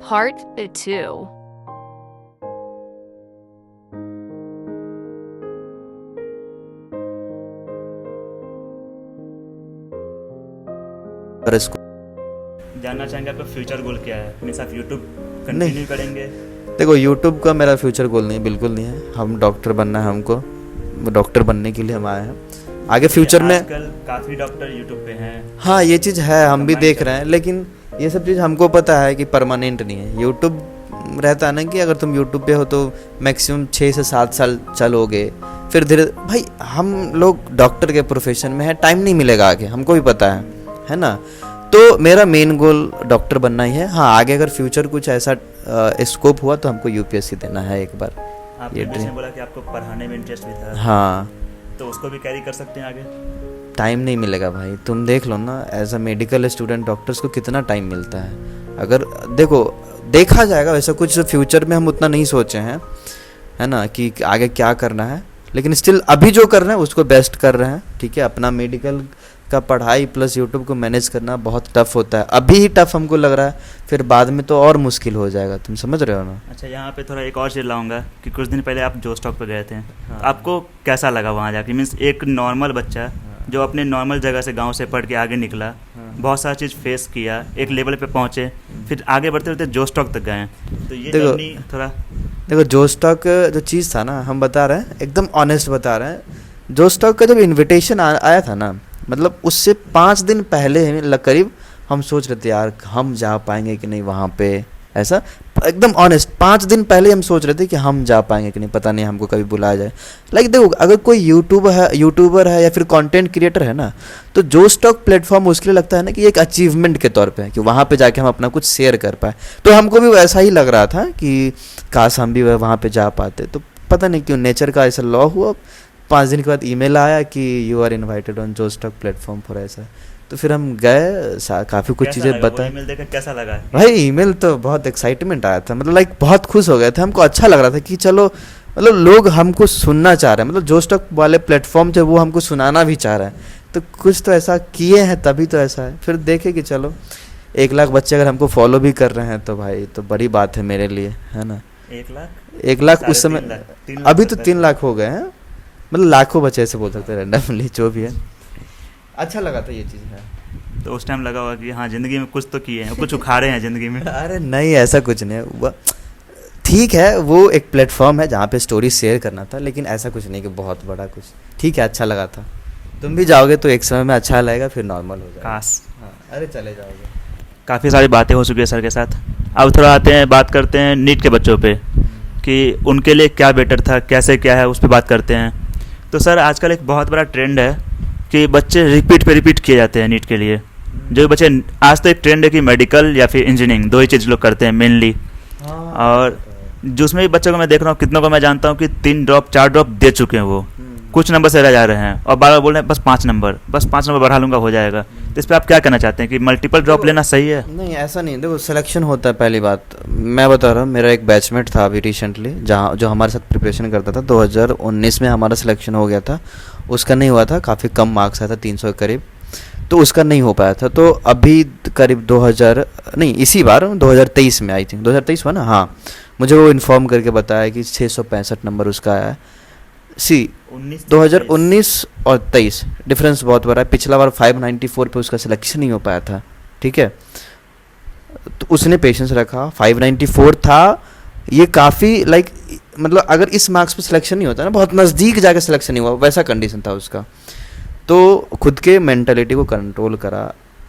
Part 2. पर इसको जानना चाहेंगे आपका फ्यूचर गोल क्या है? मीन्स आप यूट्यूब नहीं। कंटिन्यू करेंगे? देखो, यूट्यूब का मेरा फ्यूचर गोल नहीं, बिल्कुल नहीं है। हम डॉक्टर बनना है, हमको डॉक्टर बनने के लिए हम आए हैं। आगे फ्यूचर में आजकल काफ़ी डॉक्टर यूट्यूब पे हैं। हाँ, ये चीज़ है, हम भी देख रहे हैं, लेकिन ये सब चीज़ हमको पता है कि परमानेंट नहीं है। यूट्यूब रहता है ना कि अगर तुम यूट्यूब पे हो तो मैक्सिमम 6 से 7 साल चलोगे, फिर धीरे भाई हम लोग डॉक्टर के प्रोफेशन में है, टाइम नहीं मिलेगा आगे, हमको भी पता है ना। तो मेरा मेन गोल डॉक्टर बनना ही है। हाँ, आगे अगर फ्यूचर कुछ ऐसा स्कोप हुआ तो हमको यूपीएससी देना है एक बार। आपने ये बीच ड्रीम। में बोला कि आपको पढ़ाने में इंटरेस्ट भी था, हाँ, तो उसको भी कैरी कर सकते हैं आगे? टाइम नहीं मिलेगा भाई, तुम देख लो ना, as a medical student doctors को कितना टाइम मिलता है। अगर देखो, देखा जाएगा वैसा कुछ फ्यूचर में हम उतना नहीं सोचे हैं, है ना, कि आगे क्या करना है, लेकिन स्टिल अभी जो कर रहे हैं उसको बेस्ट कर रहे हैं। ठीक है, अपना मेडिकल का पढ़ाई प्लस यूट्यूब को मैनेज करना बहुत टफ होता है। अभी ही टफ हमको लग रहा है, फिर बाद में तो और मुश्किल हो जाएगा, तुम समझ रहे हो ना। अच्छा, यहाँ पे थोड़ा एक और चीज़ लाऊंगा कि कुछ दिन पहले आप जो स्टॉक पे गए थे, हाँ। आपको कैसा लगा वहाँ जाके? मीन्स एक नॉर्मल बच्चा जो अपने नॉर्मल जगह से गांव से पढ़ के आगे निकला, बहुत सारा चीज़ फेस किया, एक लेवल पे पहुँचे, फिर आगे बढ़ते बढ़ते जो स्टॉक तक गए, तो ये देखो- जर्नी थोड़ा देखो, जो स्टॉक जो चीज़ था ना, हम बता रहे हैं, एकदम ऑनेस्ट बता रहे हैं। जो स्टॉक का जब इनविटेशन आया था ना, मतलब उससे 5 दिन पहले करीब हम सोच रहे थे यार हम जा पाएंगे कि नहीं वहाँ पे, ऐसा एकदम ऑनेस्ट 5 दिन पहले हम सोच रहे थे कि हम जा पाएंगे कि नहीं, पता नहीं हमको कभी बुलाया जाए। लाइक देखो, अगर कोई यूट्यूबर है या फिर कंटेंट क्रिएटर है ना, तो जो स्टॉक प्लेटफॉर्म उसके लिए लगता है ना कि एक अचीवमेंट के तौर पे है कि वहाँ पे जाके हम अपना कुछ शेयर कर पाए। तो हमको भी वैसा ही लग रहा था कि काश हम भी वहाँ पे जा पाते। तो पता नहीं क्यों नेचर का ऐसा लॉ हुआ, 5 दिन के बाद ईमेल आया कि यू आर इनवाइटेड ऑन जो स्टॉक प्लेटफॉर्म फॉर ऐसा। तो फिर हम गए, काफ़ी कुछ चीज़ें बताए। ईमेल देखकर कैसा लगा? भाई ईमेल तो बहुत एक्साइटमेंट आया था, मतलब लाइक बहुत खुश हो गए थे, हमको अच्छा लग रहा था कि चलो, मतलब लोग हमको सुनना चाह रहे हैं, मतलब जो स्टॉक वाले प्लेटफॉर्म थे वो हमको सुनाना भी चाह रहे हैं, तो कुछ तो ऐसा किए हैं तभी तो ऐसा है। फिर देखे कि चलो 1 लाख बच्चे अगर हमको फॉलो भी कर रहे हैं तो भाई तो बड़ी बात है मेरे लिए, है ना। 1 लाख 1 लाख उस साढ़े समय, 3 लाख अभी तो तक 3 लाख हो गए हैं, मतलब लाखों बच्चे ऐसे बोल सकते हैं रैंडमली, जो भी है। अच्छा लगा था ये चीज़ है। तो उस टाइम लगा होगा कि हाँ ज़िंदगी में कुछ तो किए हैं, कुछ उखाड़े हैं ज़िंदगी में। अरे नहीं, ऐसा कुछ नहीं है। ठीक है, वो एक प्लेटफॉर्म है जहाँ पे स्टोरी शेयर करना था, लेकिन ऐसा कुछ नहीं कि बहुत बड़ा कुछ। ठीक है, अच्छा लगा था। तुम भी जाओगे तो एक समय में अच्छा लगेगा, फिर नॉर्मल हो जाएगा। काश। हाँ, अरे चले जाओगे। काफ़ी सारी बातें हो चुकी है सर के साथ। अब थोड़ा आते हैं, बात करते हैं नीट के बच्चों पे कि उनके लिए क्या बेटर था, कैसे क्या है, उस पर बात करते हैं। तो सर आजकल एक बहुत बड़ा ट्रेंड है कि बच्चे रिपीट पे रिपीट किए जाते हैं नीट के लिए। जो बच्चे, आज तो एक ट्रेंड है कि मेडिकल या फिर इंजीनियरिंग, 2 ही चीज़ लोग करते हैं मेनली। और जिसमें भी बच्चों को मैं देख रहा हूँ, कितनों को मैं जानता हूँ कि 3 ड्रॉप 4 ड्रॉप दे चुके हैं, वो कुछ नंबर से रह जा रहे हैं और बार बार बोल रहे हैं बस 5 नंबर, बस 5 नंबर बढ़ा लूँगा हो जाएगा। तो इस पर आप क्या कहना चाहते हैं कि मल्टीपल ड्रॉप लेना सही है? नहीं, ऐसा नहीं। देखो, सिलेक्शन होता है। पहली बात मैं बता रहा हूँ, मेरा एक बैचमेट था अभी रिसेंटली, जहाँ जो हमारे साथ प्रिपरेशन करता था, 2019 में हमारा सिलेक्शन हो गया था, उसका नहीं हुआ था, काफ़ी कम मार्क्स आया था, 300 के करीब, तो उसका नहीं हो पाया था। तो अभी करीब 2000 नहीं, इसी बार 2023 में आई थी, 2023 हुआ ना, हाँ, मुझे वो इन्फॉर्म करके बताया कि 665 नंबर उसका आया है। 2019 और 23 डिफरेंस बहुत बड़ा है। पिछला बार 594 पे उसका सिलेक्शन नहीं हो पाया था। ठीक है, तो उसने पेशेंस रखा, 594 था, ये काफ़ी लाइक, मतलब अगर इस मार्क्स पे सिलेक्शन नहीं होता ना, बहुत नज़दीक जाकर सिलेक्शन नहीं हुआ, वैसा कंडीशन था उसका। तो खुद के मेंटालिटी को कंट्रोल करा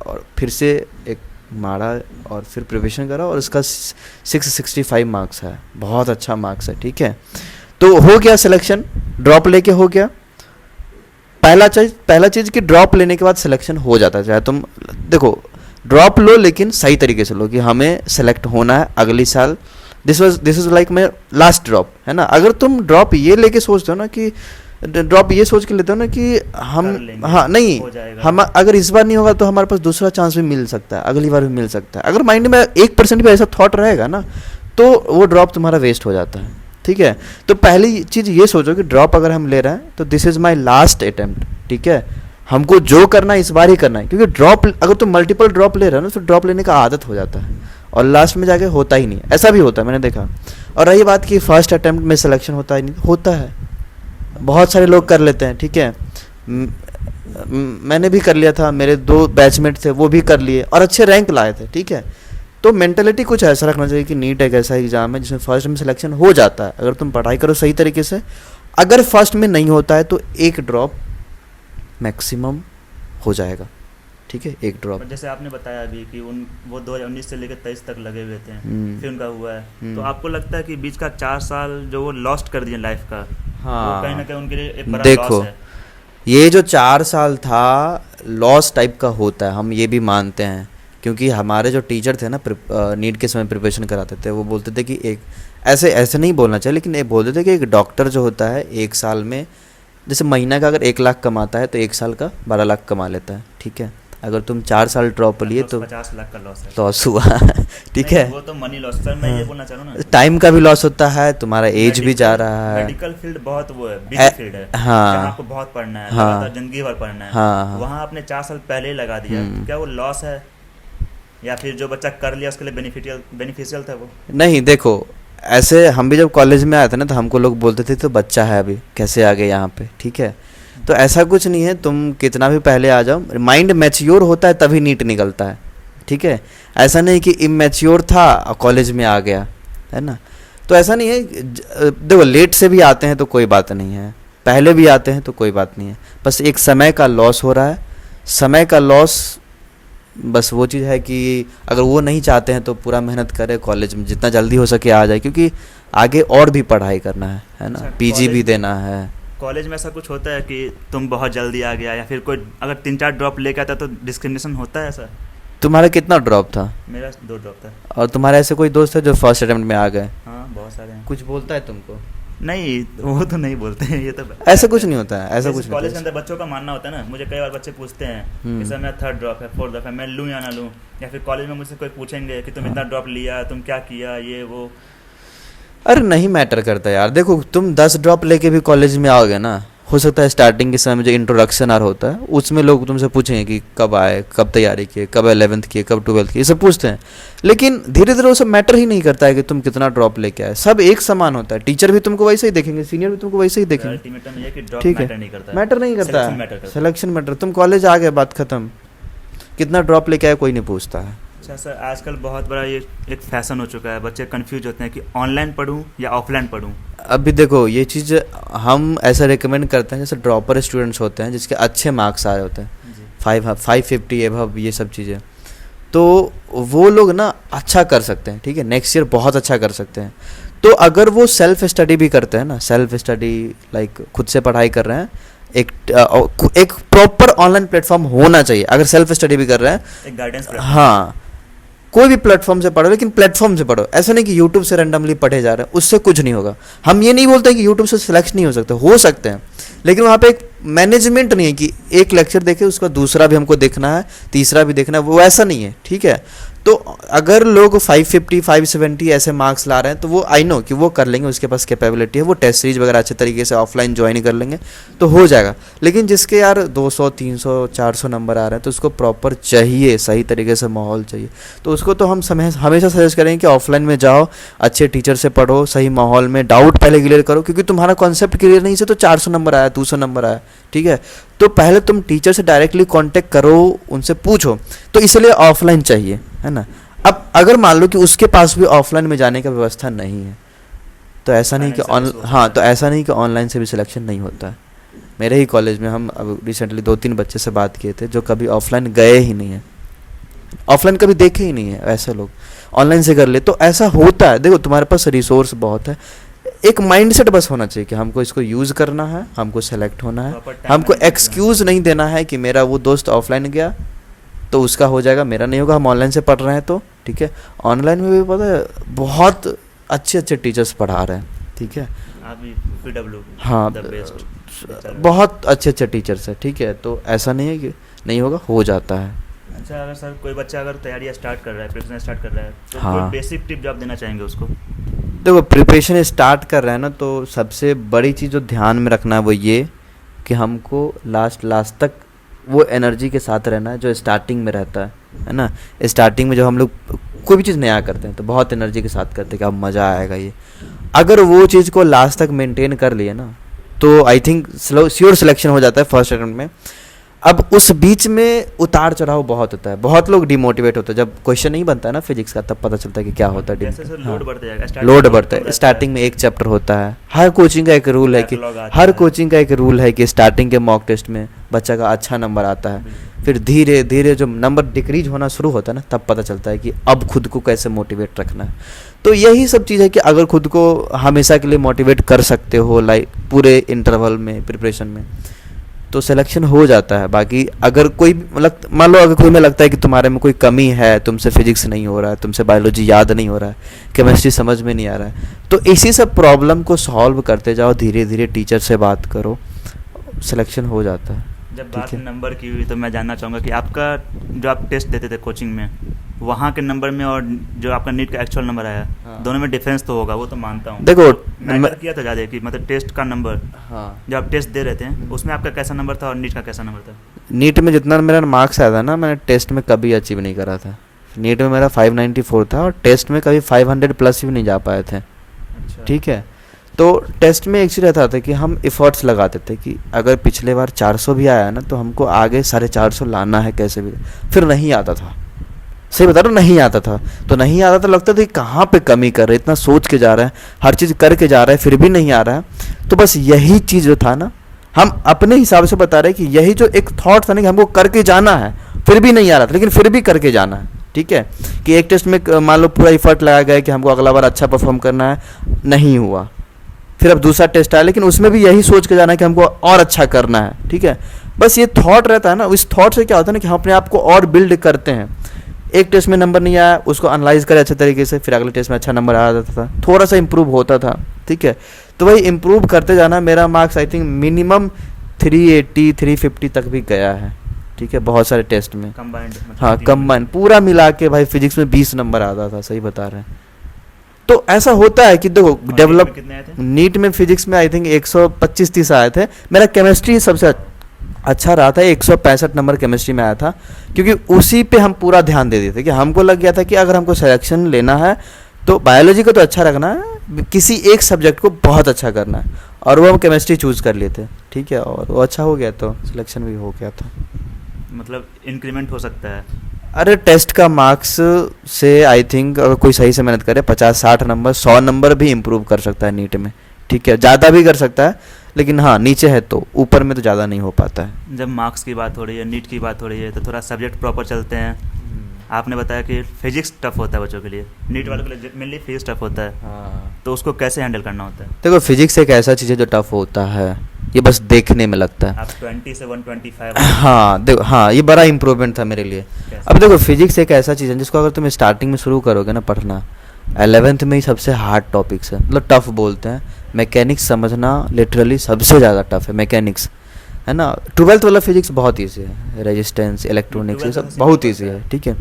और फिर से एक मारा और फिर प्रिपरेशन करा, और उसका 665 मार्क्स है, बहुत अच्छा मार्क्स है। ठीक है, तो हो गया सिलेक्शन, ड्रॉप लेके हो गया। पहला चीज़ कि ड्रॉप लेने के बाद सिलेक्शन हो जाता है। चाहे तुम देखो, ड्रॉप लो लेकिन सही तरीके से लो कि हमें सेलेक्ट होना है अगली साल। दिस इज़ लाइक मैं लास्ट ड्रॉप, है ना। अगर तुम ड्रॉप ये लेके सोचते हो ना कि ड्रॉप ये सोच के लेते हो ना कि हम, हाँ नहीं, हम अगर इस बार नहीं होगा तो हमारे पास दूसरा चांस भी मिल सकता है, अगली बार भी मिल सकता है। अगर माइंड में 1% भी ऐसा थॉट रहेगा ना, तो वो ड्रॉप तुम्हारा वेस्ट हो जाता है। ठीक है, तो पहली चीज़ ये सोचो कि ड्रॉप अगर हम ले रहे हैं तो this is my last attempt. ठीक है, हमको जो करना है इस बार ही करना है, क्योंकि ड्रॉप अगर तुम मल्टीपल ड्रॉप ले रहे हो ना, तो ड्रॉप लेने का आदत हो जाता है और लास्ट में जाके होता ही नहीं, ऐसा भी होता है मैंने देखा। और रही बात कि फर्स्ट अटेम्प्ट में सिलेक्शन होता ही नहीं, होता है, बहुत सारे लोग कर लेते हैं, ठीक है। मैंने भी कर लिया था, मेरे 2 बैचमेट थे वो भी कर लिए और अच्छे रैंक लाए थे, ठीक है। तो मेंटेलिटी कुछ ऐसा रखना चाहिए कि नीट एक ऐसा एग्ज़ाम है जिसमें फर्स्ट में सिलेक्शन हो जाता है अगर तुम पढ़ाई करो सही तरीके से। अगर फर्स्ट में नहीं होता है तो 1 ड्रॉप मैक्सिमम हो जाएगा, ठीक है, 1 ड्रॉप। पर जैसे आपने बताया अभी कि वो 2019 से लेकर 23 तक लगे हुए थे, फिर उनका हुआ है, तो आपको लगता है कि बीच का 4 साल जो वो लॉस्ट कर दिए लाइफ का, वो कहीं ना कहीं उनके लिए एक बड़ा देखो लॉस है? ये जो 4 साल था लॉस टाइप का होता है, हम ये भी मानते हैं, क्योंकि हमारे जो टीचर थे ना नीट के समय प्रिपरेशन कराते थे, वो बोलते थे कि एक ऐसे नहीं बोलना चाहिए, लेकिन ये बोलते थे कि एक डॉक्टर जो होता है 1 साल में जैसे महीना का अगर 1 लाख कमाता है तो 1 साल का 12 लाख कमा लेता है, ठीक है। अगर तुम 4 साल ड्रॉप लिए तो 50 लाख का लॉस है, लॉस हुआ ठीक नहीं, है। वो तो मनी लॉस। सर मैं ये बोलना चाह रहा हूँ ना, टाइम का भी लॉस होता है, तुम्हारा एज भी जा रहा है। मेडिकल फील्ड बहुत वो है, बिजी फील्ड है, हाँ, जहाँ आपको बहुत पढ़ना है, हाँ, लगातार जिंदगी भर पढ़ना है, हाँ, वहाँ आपने 4 साल पहले ही लगा दिया, तो क्या वो लॉस है या फिर जो बच्चा कर लिया उसके लिए बेनिफिशियल था वो? नहीं देखो, ऐसे हम भी जब कॉलेज में आए थे ना तो हमको लोग बोलते थे तो बच्चा है अभी कैसे आ गए यहाँ पे, ठीक है। तो ऐसा कुछ नहीं है, तुम कितना भी पहले आ जाओ, माइंड मैच्योर होता है तभी नीट निकलता है, ठीक है। ऐसा नहीं कि इमेच्योर था कॉलेज में आ गया, है ना। तो ऐसा नहीं है, देखो लेट से भी आते हैं तो कोई बात नहीं है, पहले भी आते हैं तो कोई बात नहीं है, बस एक समय का लॉस हो रहा है। समय का लॉस बस वो चीज़ है कि अगर वो नहीं चाहते हैं तो पूरा मेहनत करें, कॉलेज में जितना जल्दी हो सके आ जाए, क्योंकि आगे और भी पढ़ाई करना है ना, अच्छा, पीजी भी देना है। कॉलेज में ऐसा कुछ होता है कि तुम बहुत जल्दी आ गया या फिर कोई अगर 3-4 ड्रॉप लेके आता तो डिस्क्रिमिनेशन होता है ऐसा? तुम्हारा कितना ड्रॉप था? मेरा 2 ड्रॉप था। और तुम्हारे ऐसे कोई दोस्त है जो फर्स्ट अटेम्प्ट में आ गए? हाँ बहुत सारे हैं। कुछ बोलता है तुमको? नहीं वो तो नहीं बोलते हैं, ये तो ऐसा कुछ नहीं होता है, ऐसा कुछ कॉलेज के नहीं। अंदर बच्चों का मानना होता है ना, मुझे कई बार बच्चे पूछते हैं कि सर मेरा 3rd ड्रॉप है, 4th ड्रॉप है, मैं लूँ या ना लूँ, या फिर कॉलेज में मुझसे कोई पूछेंगे कि तुम इतना ड्रॉप लिया, तुम क्या किया, ये वो। अरे नहीं मैटर करता यार, देखो तुम 10 ड्रॉप लेके भी कॉलेज में आओगे ना, हो सकता है स्टार्टिंग के समय में जो इंट्रोडक्शन आर होता है उसमें लोग तुमसे पूछेंगे कि कब आए, कब तैयारी किए, कब 11th किए, कब 12th किए, ये सब पूछते हैं। लेकिन धीरे धीरे वो सब मैटर ही नहीं करता है कि तुम कितना ड्रॉप लेके आए, सब एक समान होता है। टीचर भी तुमको वैसे ही देखेंगे, सीनियर भी तुमको वैसे ही देखेंगे, अल्टीमेटम ये कि ड्रॉप ठीक मैटर है। नहीं करता है, मैटर नहीं करता Selection matter है, करता है। Selection matter. तुम कॉलेज आ गए, बात खत्म, कितना ड्रॉप लेके आए कोई नहीं पूछता है। अच्छा सर, आजकल बहुत बड़ा ये एक फैशन हो चुका है, बच्चे कंफ्यूज होते हैं कि ऑनलाइन पढूं या ऑफलाइन पढूं। अभी देखो ये चीज़ हम ऐसा रिकमेंड करते हैं, जैसे ड्रॉपर स्टूडेंट्स होते हैं जिसके अच्छे मार्क्स आ रहे होते हैं, 550 एभव, ये सब चीज़ें, तो वो लोग ना अच्छा कर सकते हैं, ठीक है, नेक्स्ट ईयर बहुत अच्छा कर सकते हैं। तो अगर वो सेल्फ स्टडी भी करते हैं ना, सेल्फ स्टडी लाइक खुद से पढ़ाई कर रहे हैं, एक प्रॉपर ऑनलाइन प्लेटफॉर्म होना चाहिए। अगर सेल्फ स्टडी भी कर रहे हैं, एक गाइडेंस, हाँ, कोई भी प्लेटफॉर्म से पढ़ो, लेकिन प्लेटफॉर्म से पढ़ो। ऐसा नहीं कि यूट्यूब से रैंडमली पढ़े जा रहे हैं, उससे कुछ नहीं होगा। हम ये नहीं बोलते कि यूट्यूब से सिलेक्ट नहीं हो सकते हैं, लेकिन वहाँ पे एक मैनेजमेंट नहीं है कि एक लेक्चर देखे उसका दूसरा भी हमको देखना है, तीसरा भी देखना है, वो ऐसा नहीं है, ठीक है। तो अगर लोग 550 570 ऐसे मार्क्स ला रहे हैं तो वो आई नो कि वो कर लेंगे, उसके पास कैपेबिलिटी है, वो टेस्ट सीरीज वगैरह अच्छे तरीके से ऑफलाइन ज्वाइन कर लेंगे तो हो जाएगा। लेकिन जिसके यार 200 300 400 नंबर आ रहे हैं तो उसको प्रॉपर चाहिए, सही तरीके से माहौल चाहिए, तो उसको तो हम हमेशा सजेस्ट करेंगे कि ऑफलाइन में जाओ, अच्छे टीचर से पढ़ो, सही माहौल में, डाउट पहले क्लियर करो, क्योंकि तुम्हारा कॉन्सेप्ट क्लियर नहीं से तो 400 नंबर आया, 200 नंबर आया, ठीक है। तो पहले तुम टीचर से डायरेक्टली कांटेक्ट करो, उनसे पूछो, तो इसलिए ऑफलाइन चाहिए, है ना। अब अगर मान लो कि उसके पास भी ऑफलाइन में जाने का व्यवस्था नहीं है तो ऐसा नहीं कि तो ऐसा नहीं कि ऑनलाइन से भी सिलेक्शन नहीं होता है। मेरे ही कॉलेज में हम अब रिसेंटली 2-3 बच्चे से बात किए थे जो कभी ऑफलाइन गए ही नहीं है, ऑफलाइन कभी देखे ही नहीं है, ऐसे लोग ऑनलाइन से कर ले। तो ऐसा होता है, देखो तुम्हारे पास रिसोर्स बहुत है, एक माइंडसेट बस होना चाहिए कि हमको इसको यूज़ करना है, हमको सेलेक्ट होना है, हमको एक्सक्यूज़ नहीं देना है कि मेरा वो दोस्त ऑफलाइन गया तो उसका हो जाएगा, मेरा नहीं होगा, हम ऑनलाइन से पढ़ रहे हैं तो ठीक है। ऑनलाइन में भी पता है बहुत अच्छे अच्छे टीचर्स पढ़ा रहे हैं, ठीक है, हाँ, बहुत अच्छे अच्छे टीचर्स हैं, ठीक है। तो ऐसा नहीं है कि नहीं होगा, हो जाता है। अच्छा, अगर सर कोई बच्चा अगर तैयारी स्टार्ट कर रहा है, प्रिपरेशन स्टार्ट कर रहा है, तो हाँ, कोई बेसिक टिप जो आप देना चाहेंगे उसको? देखो प्रिपरेशन स्टार्ट कर रहे हैं ना, तो सबसे बड़ी चीज़ जो ध्यान में रखना है वो ये कि हमको लास्ट तक वो एनर्जी के साथ रहना है जो स्टार्टिंग में रहता है ना। स्टार्टिंग में जब हम लोग कोई भी चीज़ नया करते हैं तो बहुत एनर्जी के साथ करते हैं कि अब मज़ा आएगा ये। अगर वो चीज़ को लास्ट तक मेंटेन कर लिए ना तो आई थिंक श्योर सिलेक्शन हो जाता है फर्स्ट अटेम्प्ट में। अब उस बीच में उतार चढ़ाव बहुत होता है, बहुत लोग डिमोटिवेट होते हैं। जब क्वेश्चन नहीं बनता है ना फिजिक्स का तब पता चलता है कि क्या होता है। जैसे सर लोड बढ़ता जाएगा, लोड बढ़ता है। स्टार्टिंग में एक चैप्टर होता है, हर कोचिंग का एक रूल है कि स्टार्टिंग के मॉक टेस्ट में बच्चा का अच्छा नंबर आता है, फिर धीरे धीरे जो नंबर डिक्रीज होना शुरू होता है ना तब पता चलता है कि अब खुद को कैसे मोटिवेट रखना है। तो यही सब चीज़ है कि अगर खुद को हमेशा के लिए मोटिवेट कर सकते हो लाइक पूरे इंटरवल में प्रिपरेशन में तो सिलेक्शन हो जाता है। बाकी अगर कोई मतलब मान लो अगर कोई में लगता है कि तुम्हारे में कोई कमी है, तुमसे फिजिक्स नहीं हो रहा है, तुमसे बायोलॉजी याद नहीं हो रहा है, केमिस्ट्री समझ में नहीं आ रहा है, तो इसी सब प्रॉब्लम को सॉल्व करते जाओ, धीरे धीरे टीचर से बात करो, सिलेक्शन हो जाता है। जब बात नंबर की हुई तो मैं जानना चाहूँगा कि आपका जो आप टेस्ट देते थे कोचिंग में वहाँ के नंबर में और जो आपका नीट का एक्चुअल नंबर आया, दोनों में डिफरेंस तो होगा, वो तो मानता हूँ। देखो मैटर किया था ज़्यादा कि मतलब टेस्ट का नंबर, जब आप टेस्ट दे रहे थे उसमें आपका कैसा नंबर था और नीट का कैसा नंबर था? नीट में जितना मेरा मार्क्स आया था ना मैंने टेस्ट में कभी अचीव नहीं करा था। नीट में मेरा 594 था और टेस्ट में कभी 500 प्लस भी नहीं जा पाए थे। ठीक है, तो टेस्ट में एक चीज़ रहता था कि हम एफर्ट्स लगाते थे कि अगर पिछले बार 400 भी आया ना तो हमको आगे 450 लाना है कैसे भी। फिर नहीं आता था, सही बता रहा हूँ, नहीं आता था। तो नहीं आता था, लगता था कि कहाँ पे कमी कर रहे, इतना सोच के जा रहे हैं, हर चीज़ करके जा रहे हैं, फिर भी नहीं आ रहा है। तो बस यही चीज़ जो था ना हम अपने हिसाब से बता रहे हैं कि यही जो एक थॉट था ना कि हमको करके जाना है, फिर भी नहीं आ रहा था लेकिन फिर भी करके जाना है। ठीक है, कि एक टेस्ट में मान लो पूरा एफर्ट लगाया गया कि हमको अगला बार अच्छा परफॉर्म करना है, नहीं हुआ, फिर अब दूसरा टेस्ट आया लेकिन उसमें भी यही सोच के जाना है कि हमको और अच्छा करना है। ठीक है, बस ये थॉट रहता है ना, इस थॉट से क्या होता है ना कि हम अपने आप को और बिल्ड करते हैं। एक टेस्ट में नंबर नहीं आया, उसको एनालाइज करें अच्छे तरीके से, फिर अगले टेस्ट में अच्छा नंबर आ जाता था, थोड़ा सा इंप्रूव होता था। ठीक है, तो वही इंप्रूव करते जाना। मेरा मार्क्स आई थिंक मिनिमम 380 350 तक भी गया है। ठीक है, बहुत सारे टेस्ट में कंबाइंड, हाँ कंबाइंड पूरा मिला के भाई फिजिक्स में 20 नंबर आता था, सही बता रहे हैं। तो ऐसा होता है कि देखो डेवलप नीट में फिजिक्स में आई थिंक 125-30 आए थे। मेरा केमिस्ट्री सबसे अच्छा रहा था, 165 नंबर केमिस्ट्री में आया था, क्योंकि उसी पे हम पूरा ध्यान दे देते कि हमको लग गया था कि अगर हमको सिलेक्शन लेना है तो बायोलॉजी को तो अच्छा रखना है, किसी एक सब्जेक्ट को बहुत अच्छा करना है, और वो हम केमिस्ट्री चूज़ कर लिए थे। ठीक है, और वो अच्छा हो गया तो सिलेक्शन भी हो गया था। मतलब इंक्रीमेंट हो सकता है? अरे टेस्ट का मार्क्स से आई थिंक अगर कोई सही से मेहनत करे 50-60 नंबर 100 नंबर भी इम्प्रूव कर सकता है नीट में। ठीक है, ज़्यादा भी कर सकता है, लेकिन हाँ नीचे है तो ऊपर में तो ज़्यादा नहीं हो पाता है। जब मार्क्स की बात हो रही है, नीट की बात हो रही है, तो थोड़ा सब्जेक्ट प्रॉपर चलते हैं। आपने बताया कि फिजिक्स टफ होता है बच्चों के लिए, नीट वालों के लिए मेनली फिजिक्स टफ होता है। तो उसको कैसे हैंडल करना होता है? देखो फिजिक्स एक ऐसा चीज़ है जो टफ होता है, ये बस देखने में लगता है। आप 20 से 125 हाँ देखो, हाँ ये बड़ा इंप्रूवमेंट था मेरे लिए। अब देखो फिजिक्स एक ऐसा चीज़ है जिसको अगर तुम स्टार्टिंग में शुरू करोगे ना पढ़ना, 11th में ही सबसे हार्ड टॉपिक्स है, मतलब टफ बोलते हैं। मैकेनिक्स समझना लिटरली सबसे ज़्यादा टफ है, मैकेनिक्स है ना। 12th वाला फिजिक्स बहुत ईजी है, रेजिस्टेंस इलेक्ट्रॉनिक्स ये सब बहुत ईजी है। ठीक है,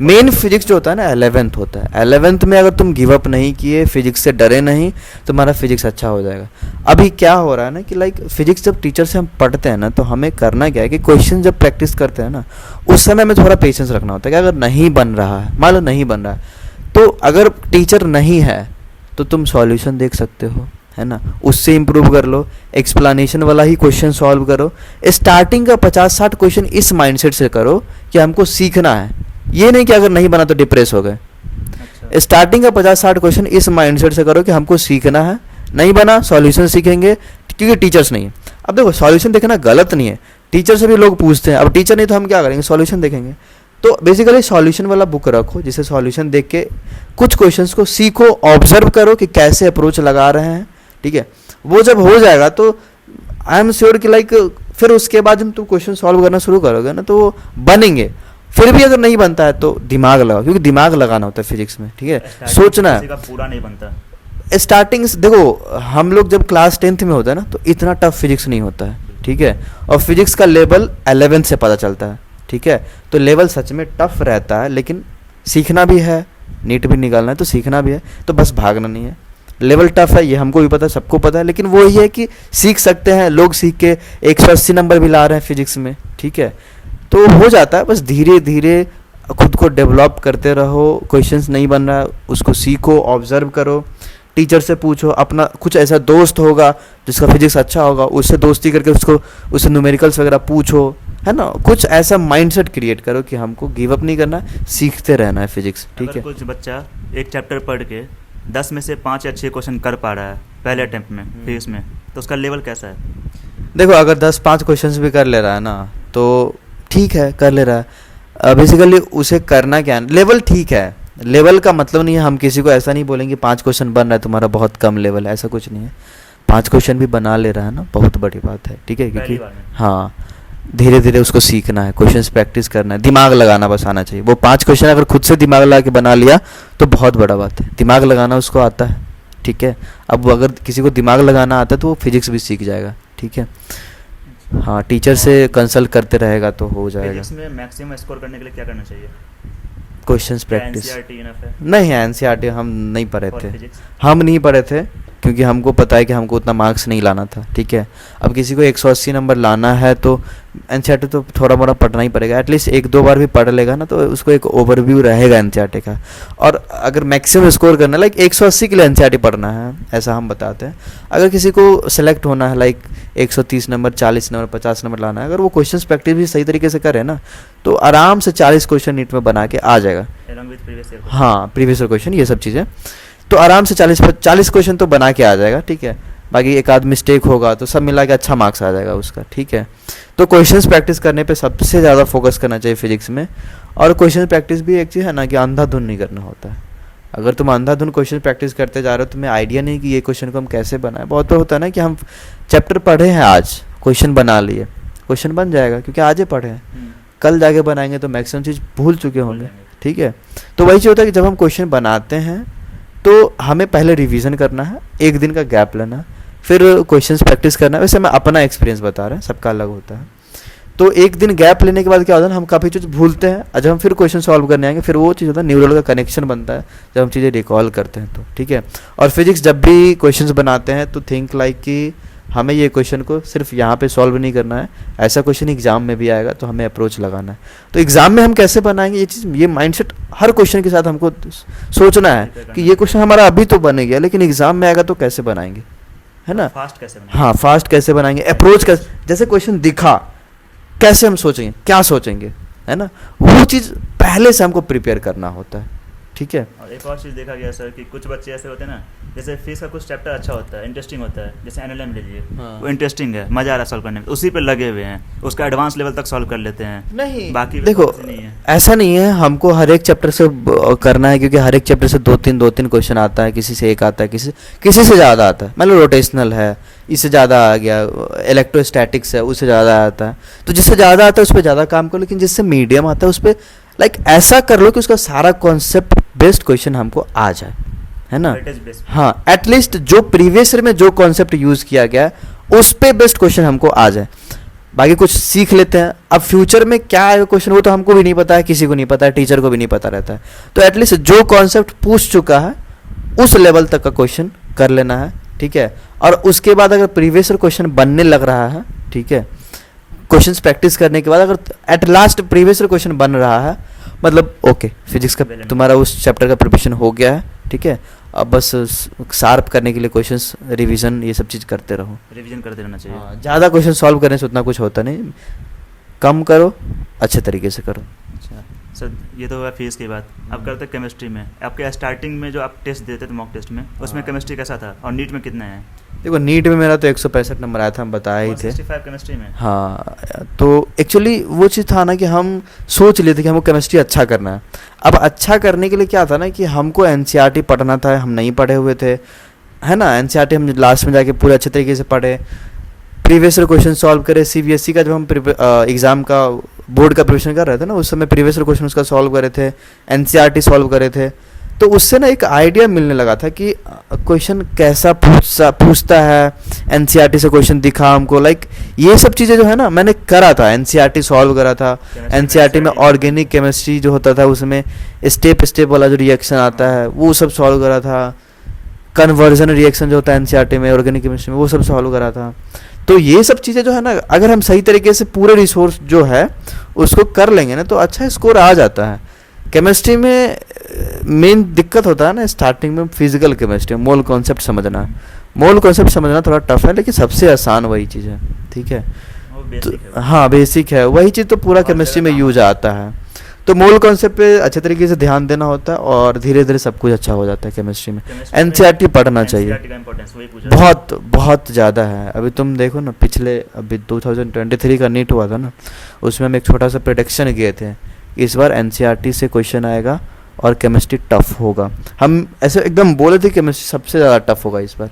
मेन फिजिक्स जो होता है ना 11th होता है। 11th में अगर तुम गिव अप नहीं किए, फिजिक्स से डरे नहीं, तुम्हारा फिजिक्स अच्छा हो जाएगा। अभी क्या हो रहा है ना कि लाइक फिजिक्स जब टीचर से हम पढ़ते हैं ना तो हमें करना क्या है कि क्वेश्चन जब प्रैक्टिस करते हैं ना उस समय में थोड़ा पेशेंस रखना होता है कि अगर नहीं बन रहा है, मान लो नहीं बन रहा है, तो अगर टीचर नहीं है तो तुम सॉल्यूशन देख सकते हो, है ना, उससे इम्प्रूव कर लो, एक्सप्लेनेशन वाला ही क्वेश्चन सॉल्व करो। स्टार्टिंग का 50-60 क्वेश्चन इस माइंडसेट से करो कि हमको सीखना है, ये नहीं कि अगर नहीं बना तो डिप्रेस हो गए। अच्छा। स्टार्टिंग का 50-60 क्वेश्चन इस माइंडसेट से करो कि हमको सीखना है, नहीं बना सॉल्यूशन सीखेंगे, क्योंकि टीचर्स नहीं है। अब देखो सॉल्यूशन देखना गलत नहीं है, टीचर से भी लोग पूछते हैं, अब टीचर नहीं तो हम क्या करेंगे, सॉल्यूशन देखेंगे। तो बेसिकली सॉल्यूशन वाला बुक रखो जिसे सॉल्यूशन देख के कुछ क्वेश्चंस को सीखो, ऑब्जर्व करो कि कैसे अप्रोच लगा रहे हैं। ठीक है, वो जब हो जाएगा तो आई एम श्योर कि लाइक फिर उसके बाद जब तुम क्वेश्चन सॉल्व करना शुरू करोगे ना तो वो बनेंगे। फिर भी अगर नहीं बनता है तो दिमाग लगाओ, क्योंकि दिमाग लगाना होता है फिजिक्स में। ठीक है, सोचना है, पूरा नहीं बनता। स्टार्टिंग देखो हम लोग जब क्लास 10th में होता है ना तो इतना टफ फिजिक्स नहीं होता है। ठीक है, और फिजिक्स का लेवल 11th से पता चलता है। ठीक है, तो लेवल सच में टफ रहता है, लेकिन सीखना भी है, नीट भी निकालना है तो सीखना भी है, तो बस भागना नहीं है। लेवल टफ है ये हमको भी पता है, सबको पता है, लेकिन वो ये है कि सीख सकते हैं लोग, सीख के 180 नंबर भी ला रहे हैं फिजिक्स में। ठीक है, तो हो जाता है, बस धीरे धीरे खुद को डेवलप करते रहो। क्वेश्चंस नहीं बन रहा है उसको सीखो, ऑब्जर्व करो, टीचर से पूछो, अपना कुछ ऐसा दोस्त होगा जिसका फिजिक्स अच्छा होगा उससे दोस्ती करके उससे न्यूमेरिकल्स वगैरह पूछो, है ना। कुछ ऐसा माइंडसेट क्रिएट करो कि हमको गिव अप नहीं करना है, सीखते रहना है फिजिक्स, ठीक अगर है। कुछ बच्चा एक चैप्टर पढ़ के 10 में से 5 या 6 क्वेश्चन कर पा रहा है पहले अटेम्प्ट में फिजिक्स में, तो उसका लेवल कैसा है? देखो अगर 10-5 क्वेश्चंस भी कर ले रहा है ना तो ठीक है, कर ले रहा है। बेसिकली उसे करना क्या है, लेवल ठीक है। लेवल का मतलब नहीं है हम किसी को ऐसा नहीं बोलेंगे 5 क्वेश्चन बन रहा है तुम्हारा बहुत कम लेवल है, ऐसा कुछ नहीं है। 5 क्वेश्चन भी बना ले रहा है ना, बहुत बड़ी बात है, ठीक है। क्योंकि हाँ, धीरे धीरे उसको सीखना है, क्वेश्चंस प्रैक्टिस करना है, दिमाग लगाना बस आना चाहिए। वो 5 क्वेश्चन अगर खुद से दिमाग लगा के बना लिया तो बहुत बड़ा बात है, दिमाग लगाना उसको आता है, ठीक है। अब अगर किसी को दिमाग लगाना आता है तो वो फिजिक्स भी सीख जाएगा, ठीक है। हाँ, टीचर से कंसल्ट करते रहेगा तो हो जाएगा। फिजिक्स में मैक्सिमम स्कोर करने के लिए क्या करना चाहिए? Questions practice. एनसीईआरटी इनफ है? नहीं, एनसीईआरटी हम नहीं पढ़े और थे, फिजिक्स? हम नहीं पढ़े थे क्योंकि हमको पता है कि हमको उतना मार्क्स नहीं लाना था, ठीक है। अब किसी को 180 नंबर लाना है तो एनसीईआरटी तो थोड़ा मोड़ा पढ़ना ही पड़ेगा, एटलीस्ट 1-2 बार भी पढ़ लेगा ना तो उसको एक ओवरव्यू रहेगा एनसीईआरटी का। और अगर मैक्सिमम स्कोर करना है लाइक 180 के लिए एनसीईआरटी पढ़ना है ऐसा हम बताते हैं। अगर किसी को सेलेक्ट होना है लाइक 130 नंबर, 40 नंबर, 50 नंबर लाना है, अगर वो क्वेश्चन प्रैक्टिस भी सही तरीके से करे ना तो आराम से 40 क्वेश्चन नीट में बना के आ जाएगा। हाँ, प्रीवियस ईयर क्वेश्चन ये सब चीज़ें तो आराम से 40 क्वेश्चन तो बना के आ जाएगा, ठीक है। बाकी एक आध मिस्टेक होगा तो सब मिला के अच्छा मार्क्स आ जाएगा उसका, ठीक है। तो क्वेश्चंस प्रैक्टिस करने पे सबसे ज़्यादा फोकस करना चाहिए फिजिक्स में। और क्वेश्चन प्रैक्टिस भी एक चीज़ है ना कि अंधाधुन नहीं करना होता है। अगर तुम अंधाधुन क्वेश्चन प्रैक्टिस करते जा रहे हो, तुम्हें आइडिया नहीं कि ये क्वेश्चन को हम कैसे बनाएं। बहुत तो होता है ना कि हम चैप्टर पढ़े हैं, आज क्वेश्चन बना लिए, क्वेश्चन बन जाएगा क्योंकि आज ही पढ़े हैं, कल जाके बनाएंगे तो मैक्सिमम चीज़ भूल चुके होंगे, ठीक है। तो वही चीज़ होता है कि जब हम क्वेश्चन बनाते हैं तो हमें पहले रिवीजन करना है, एक दिन का गैप लेना है, फिर क्वेश्चंस प्रैक्टिस करना है। वैसे मैं अपना एक्सपीरियंस बता रहा हूँ, सबका अलग होता है। तो एक दिन गैप लेने के बाद क्या होता है ना, हम काफ़ी चीज़ भूलते हैं और जब हम फिर क्वेश्चन सॉल्व करने आएंगे फिर वो चीज़ होता है, न्यूरल का कनेक्शन बनता है जब हम चीज़ें रिकॉल करते हैं तो, ठीक है। और फिजिक्स जब भी क्वेश्चंस बनाते हैं तो थिंक लाइक कि हमें ये क्वेश्चन को सिर्फ यहाँ पे सॉल्व नहीं करना है, ऐसा क्वेश्चन एग्जाम में भी आएगा तो हमें अप्रोच लगाना है। तो एग्जाम में हम कैसे बनाएंगे ये चीज़, ये माइंडसेट हर क्वेश्चन के साथ हमको सोचना है कि ये क्वेश्चन हमारा अभी तो बने गया लेकिन एग्जाम में आएगा तो कैसे बनाएंगे, है ना। फास्ट कैसे बनाएंगे? हाँ, फास्ट कैसे बनाएंगे, अप्रोच कैसे, जैसे क्वेश्चन दिखा कैसे हम सोचेंगे, क्या सोचेंगे, है ना। वो चीज़ पहले से हमको प्रिपेयर करना होता है, ठीक है। और एक और चीज़ देखा गया सर कि कुछ बच्चे ऐसे होते हैं ना, जैसे फिजिक्स का कुछ चैप्टर अच्छा होता है, इंटरेस्टिंग होता है, जैसे एनएलएम लीजिए, हाँ। वो इंटरेस्टिंग है, मज़ा आ रहा है सॉल्व करने में, उसी पे लगे हुए हैं, उसका एडवांस लेवल तक सॉल्व कर लेते हैं। नहीं, बाकी देखो नहीं है। ऐसा नहीं है, हमको हर एक चैप्टर से करना है क्योंकि हर एक चैप्टर से 2-3 क्वेश्चन आता है, किसी से एक आता है, किसी से ज़्यादा आता है। मतलब रोटेशनल है, इससे ज़्यादा आ गया, इलेक्ट्रोस्टैटिक्स है उससे ज़्यादा आता है, तो जिससे ज़्यादा आता है उस पर ज़्यादा काम करो। लेकिन जिससे मीडियम आता है उस पर लाइक ऐसा कर लो कि उसका सारा कॉन्सेप्ट बेस्ड क्वेश्चन हमको आ जाए, है ना। हाँ, एटलीस्ट जो प्रीवियस ईयर में जो कॉन्सेप्ट यूज़ किया गया है उस पे बेस्ट क्वेश्चन हमको आ जाए, बाकी कुछ सीख लेते हैं। अब फ्यूचर में क्या आएगा क्वेश्चन वो तो हमको भी नहीं पता है, किसी को नहीं पता है, टीचर को भी नहीं पता रहता है। तो एटलीस्ट जो कॉन्सेप्ट पूछ चुका है उस लेवल तक का क्वेश्चन कर लेना है, ठीक है। और उसके बाद अगर प्रीवियस ईयर क्वेश्चन बनने लग रहा है, ठीक है, क्वेश्चंस प्रैक्टिस करने के बाद अगर at last previous year question बन रहा है, मतलब ओके, फिजिक्स का तुम्हारा उस चैप्टर का प्रिपरेशन हो गया है, ठीक है। अब बस शार्प करने के लिए क्वेश्चंस रिवीजन ये सब चीज़ करते रहो, रिवीजन करते रहना चाहिए। हाँ, ज़्यादा क्वेश्चन सॉल्व करने से उतना कुछ होता नहीं, कम करो, अच्छे तरीके से करो। अच्छा सर, ये तो हुआ फिजिक्स की बात। अब करते हैं केमिस्ट्री में। आपके स्टार्टिंग में जो आप टेस्ट देते थे मॉक टेस्ट में, उसमें केमिस्ट्री कैसा था और नीट में कितने हैं? देखो नीट में मेरा तो 165 नंबर आया था, हम बताया ही थे। 165 केमिस्ट्री में? हाँ, तो एक्चुअली वो चीज़ था ना कि हम सोच लिए थे कि हमको केमिस्ट्री अच्छा करना है। अब अच्छा करने के लिए क्या था ना कि हमको एनसीईआरटी पढ़ना था, हम नहीं पढ़े हुए थे, है ना। एनसीईआरटी हम लास्ट में जाके पूरे अच्छे तरीके से पढ़े, प्रीवियस ईयर क्वेश्चन सॉल्व करे। सीबीएसई का जब हम एग्ज़ाम का बोर्ड का प्रिपरेशन कर रहे थे ना, उस समय प्रीवियस ईयर क्वेश्चन उसका सॉल्व करे थे, एनसीईआरटी सॉल्व करे थे। तो उससे ना एक आइडिया मिलने लगा था कि क्वेश्चन कैसा पूछता है, एनसीईआरटी से क्वेश्चन दिखा हमको, लाइक ये सब चीज़ें जो है ना मैंने करा था, एनसीईआरटी सॉल्व करा था। एनसीईआरटी में ऑर्गेनिक केमिस्ट्री जो होता था उसमें स्टेप वाला जो रिएक्शन आता है वो सब सॉल्व करा था। कन्वर्जन रिएक्शन जो होता है एनसीईआरटी में ऑर्गेनिक केमिस्ट्री में वो सब सॉल्व करा था। तो ये सब चीज़ें जो है ना अगर हम सही तरीके से पूरे रिसोर्स जो है उसको कर लेंगे ना तो अच्छा स्कोर आ जाता है। केमिस्ट्री में मेन दिक्कत होता है ना स्टार्टिंग में फिजिकल केमिस्ट्री, मोल कॉन्सेप्ट समझना। मोल कॉन्सेप्ट समझना थोड़ा टफ है, लेकिन सबसे आसान वही चीज़ है, ठीक है। वो तो बेसिक है। हाँ बेसिक है, वही चीज़ तो पूरा और केमिस्ट्री ज़्यादा में काम यूज होता आता है। तो मोल कॉन्सेप्ट पे अच्छे तरीके से ध्यान देना होता है और धीरे धीरे सब कुछ अच्छा हो जाता है केमिस्ट्री में। केमिस्ट्री में एनसीईआरटी पढ़ना चाहिए, एनसीईआरटी का इम्पोर्टेंस वही पूछा था। बहुत बहुत ज़्यादा है। अभी तुम देखो ना, पिछले अभी 2023 का नीट हुआ था ना, उसमें हम एक छोटा सा प्रोडिक्शन किए थे, इस बार एनसीईआरटी से क्वेश्चन आएगा और केमिस्ट्री टफ होगा। हम ऐसे एकदम बोले थे केमिस्ट्री सबसे ज़्यादा टफ होगा इस बार।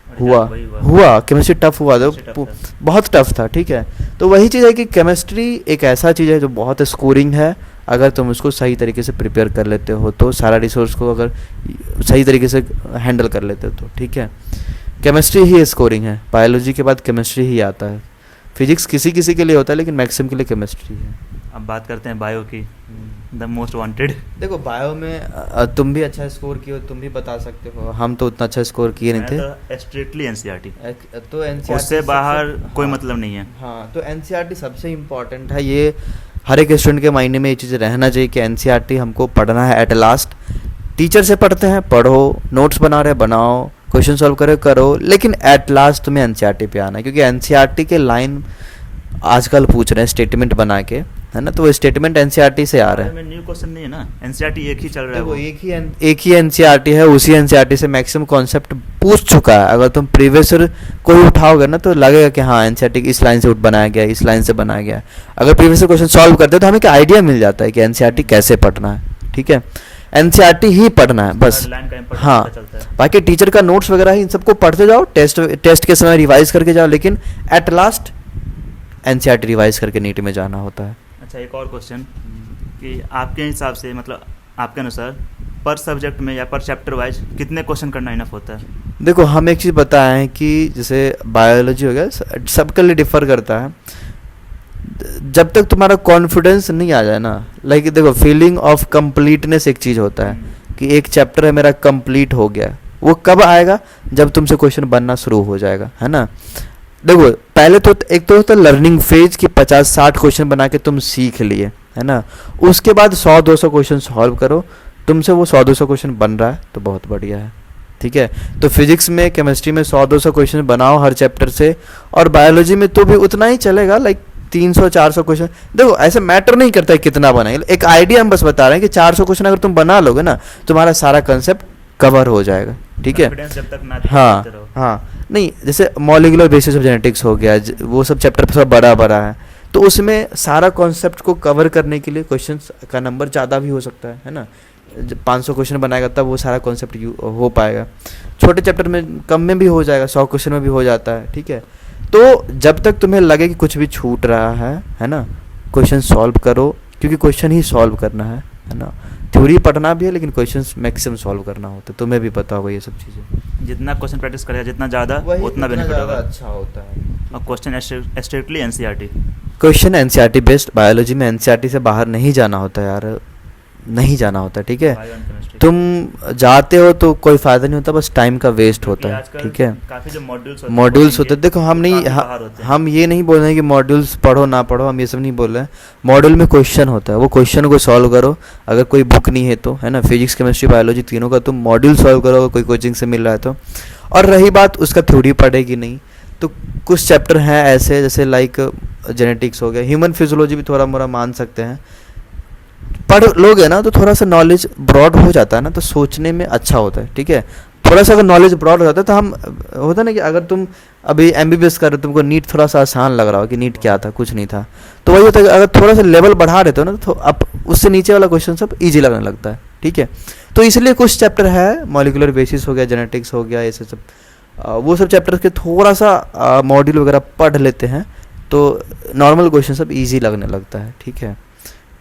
और हुआ वही हुआ केमिस्ट्री टफ हुआ, तो केमिस्ट्री टफ था। बहुत टफ था, ठीक है। तो वही चीज़ है कि केमिस्ट्री एक ऐसा चीज़ है जो बहुत स्कोरिंग है, अगर तुम उसको सही तरीके से प्रिपेयर कर लेते हो तो, सारा रिसोर्स को अगर सही तरीके से हैंडल कर लेते हो तो, ठीक है। केमिस्ट्री ही स्कोरिंग है, बायोलॉजी के बाद केमिस्ट्री ही आता है। फिजिक्स किसी किसी के लिए होता है, लेकिन मैक्सिमम के लिए केमिस्ट्री है। अब बात करते हैं बायो की, द मोस्ट वांटेड। देखो बायो में तुम भी अच्छा स्कोर किए हो, तुम भी बता सकते हो, हम तो उतना अच्छा स्कोर किए नहीं थे। स्ट्रिक्टली एनसीईआरटी, तो एनसीईआरटी उससे बाहर कोई मतलब नहीं है। हाँ, तो एनसीईआरटी सबसे इम्पोर्टेंट है, ये हर एक स्टूडेंट के माइंड में ये चीज़ रहना चाहिए कि एनसीईआरटी हमको पढ़ना है। एट लास्ट टीचर से पढ़ते हैं, पढ़ो, नोट्स बना रहे बनाओ, क्वेश्चन सॉल्व करे करो, लेकिन एट लास्ट तुम्हें एनसीईआरटी पे आना है, क्योंकि एनसीईआरटी के लाइन आजकल पूछ रहे हैं स्टेटमेंट बना के, है ना, तो वो स्टेटमेंट एनसीईआरटी से आ रहे हैं। न्यू क्वेश्चन नहीं है ना, एनसीईआरटी एक ही चल रहा है। देखो वो एक ही एनसीईआरटी है, उसी एनसीईआरटी से मैक्सिमम कॉन्सेप्ट पूछ चुका है। अगर तुम प्रीवियस कोई उठाओगे ना तो लगेगा कि हाँ एनसीईआरटी इस लाइन से बनाया गया, इस लाइन से बनाया गया। अगर प्रीवियस क्वेश्चन सॉल्व करते हो तो हमें एक आइडिया मिल जाता है कि एनसीईआरटी कैसे पढ़ना है, ठीक है। एनसीईआरटी ही पढ़ना है बस। लाइन का इम्पोर्टेंस हाँ, पता चलता है। बाकी टीचर का नोट्स वगैरह ही इन सबको पढ़ते जाओ, टेस्ट के समय रिवाइज करके जाओ, लेकिन एट लास्ट एनसीईआरटी रिवाइज करके नीट में जाना होता है। अच्छा, एक और क्वेश्चन कि आपके हिसाब से, मतलब आपके अनुसार पर सब्जेक्ट में या पर चैप्टर वाइज कितने क्वेश्चन करना इनफ होता है? देखो हम एक चीज़ बताएं हैं कि जैसे बायोलॉजी हो गया, सबके लिए डिफ़र करता है। जब तक तुम्हारा कॉन्फिडेंस नहीं आ जाए ना, लाइक देखो फीलिंग ऑफ कंप्लीटनेस एक चीज़ होता है कि एक चैप्टर है मेरा कंप्लीट हो गया, वो कब आएगा? जब तुमसे क्वेश्चन बनना शुरू हो जाएगा, है ना। देखो पहले तो एक तो होता है लर्निंग फेज कि 50-60 क्वेश्चन बना के तुम सीख लिए, है ना। उसके बाद 100-200 क्वेश्चन सॉल्व करो, तुमसे वो 100-200 क्वेश्चन बन रहा है तो बहुत बढ़िया है, ठीक है। तो फिजिक्स में, केमिस्ट्री में 100-200 क्वेश्चन बनाओ हर चैप्टर से, और बायोलॉजी में तो भी उतना ही चलेगा, लाइक 300-400 क्वेश्चन। देखो ऐसे मैटर नहीं करता है कितना बनाए, एक आइडिया हम बस बता रहे हैं कि 400 क्वेश्चन अगर तुम बना लोगे ना, तुम्हारा सारा कंसेप्ट कवर हो जाएगा, ठीक है। Confidence जब तक ना हाँ दिखाते रहो। हाँ, नहीं जैसे मॉलिक्यूलर बेसिस ऑफ जेनेटिक्स हो गया, वो सब चैप्टर थोड़ा बड़ा बड़ा है, तो उसमें सारा कॉन्सेप्ट को कवर करने के लिए क्वेश्चंस का नंबर ज़्यादा भी हो सकता है ना। जब 500 क्वेश्चन बनाएगा तब वो सारा कॉन्सेप्ट हो पाएगा। छोटे चैप्टर में कम में भी हो जाएगा, 100 क्वेश्चन में भी हो जाता है, ठीक है। तो जब तक तुम्हें लगे कि कुछ भी छूट रहा है ना, क्वेश्चन सॉल्व करो, क्योंकि क्वेश्चन ही सॉल्व करना है ना। थ्योरी पढ़ना भी है, लेकिन क्वेश्चंस मैक्सिमम सॉल्व करना होता है, तुम्हें भी पता होगा ये सब चीज़ें। जितना क्वेश्चन प्रैक्टिस करेगा जितना ज़्यादा उतना बेनिफिट होगा। अच्छा होता है। और question strictly NCERT. Question NCERT based, biology में एनसीईआरटी से बाहर नहीं जाना होता यार, नहीं जाना होता, ठीक है। तुम जाते हो तो कोई फ़ायदा नहीं होता, बस टाइम का वेस्ट होता है, ठीक है। काफ़ी जो मॉड्यूल्स होते हैं, देखो हम नहीं हम ये नहीं बोल रहे हैं कि मॉड्यूल्स पढ़ो ना पढ़ो, हम ये सब नहीं बोल रहे हैं। मॉड्यूल में क्वेश्चन होता है, वो क्वेश्चन को सॉल्व करो, अगर कोई बुक नहीं है तो, है ना। फिजिक्स केमिस्ट्री बायोलॉजी तीनों का तुम मॉड्यूल सॉल्व करो, अगर कोई कोचिंग से मिल रहा है तो। और रही बात उसका थ्योरी पढ़ेगी नहीं, तो कुछ चैप्टर हैं ऐसे, जैसे लाइक जेनेटिक्स हो गया, ह्यूमन फिजियोलॉजी भी थोड़ा मोड़ा मान सकते हैं, पढ़ लोगे ना तो थोड़ा सा नॉलेज ब्रॉड हो जाता है ना, तो सोचने में अच्छा होता है, ठीक है। थोड़ा सा अगर नॉलेज ब्रॉड हो जाता है तो हम होता है ना कि अगर तुम अभी एमबीबीएस कर रहे हो, तुमको नीट थोड़ा सा आसान लग रहा हो कि नीट क्या था, कुछ नहीं था, तो वही होता है कि अगर थोड़ा सा लेवल बढ़ा देते हो ना तो अब उससे नीचे वाला क्वेश्चन सब ईजी लगने लगता है, ठीक है। तो इसलिए कुछ चैप्टर है, मॉलिक्यूलर बेसिस हो गया, जेनेटिक्स हो गया, ऐसे सब वो सब चैप्टर के थोड़ा सा मॉड्यूल वगैरह पढ़ लेते हैं तो नॉर्मल क्वेश्चन सब ईजी लगने लगता है, ठीक है।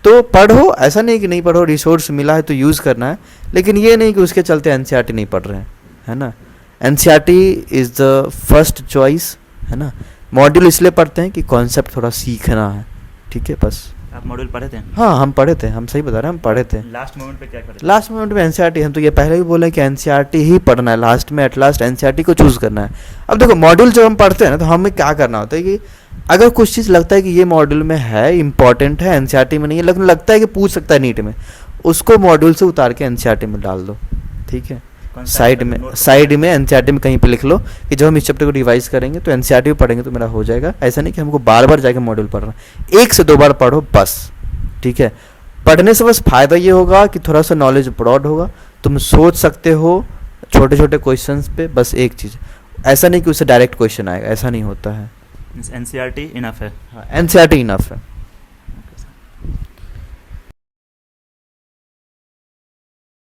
तो पढ़ो, ऐसा नहीं कि नहीं पढ़ो, रिसोर्स मिला है तो यूज़ करना है, लेकिन ये नहीं कि उसके चलते एनसीईआरटी नहीं पढ़ रहे हैं, है ना। NCERT is the first choice, है ना। मॉड्यूल इसलिए पढ़ते हैं कि कॉन्सेप्ट थोड़ा सीखना है, ठीक है, बस। आप मॉड्यूल पढ़े थे? हाँ हम पढ़े थे, हम सही बता रहे हैं, हम पढ़े थे। लास्ट मोमेंट पे क्या करे? लास्ट मोमेंट में एनसीईआरटी, हम तो ये पहले ही बोले कि एनसीईआरटी ही पढ़ना है, लास्ट में एट लास्ट एनसीईआरटी को चूज़ करना है। अब देखो मॉड्यूल जब हम पढ़ते हैं ना तो हमें क्या करना होता है कि अगर कुछ चीज़ लगता है कि ये मॉड्यूल में है, इंपॉर्टेंट है, एनसीईआरटी में नहीं है, लेकिन लगता है कि पूछ सकता है नीट में, उसको मॉड्यूल से उतार के एनसीईआरटी में डाल दो, ठीक है। कौन सा साइड है? में नोट- साइड में एनसीईआरटी में कहीं पे लिख लो कि जब हम इस चैप्टर को रिवाइज करेंगे तो एनसीईआरटी में पढ़ेंगे तो मेरा हो जाएगा। ऐसा नहीं कि हमको बार बार जाके मॉड्यूल पढ़ना, 1 से 2 बार पढ़ो बस, ठीक है। पढ़ने से बस फायदा ये होगा कि थोड़ा सा नॉलेज ब्रॉड होगा, तुम सोच सकते हो छोटे छोटे क्वेश्चंस पे। बस एक चीज़, ऐसा नहीं कि उससे डायरेक्ट क्वेश्चन आएगा, ऐसा नहीं होता है। एनसीईआरटी इनफ है। हाँ, एनसीईआरटी इनफ है।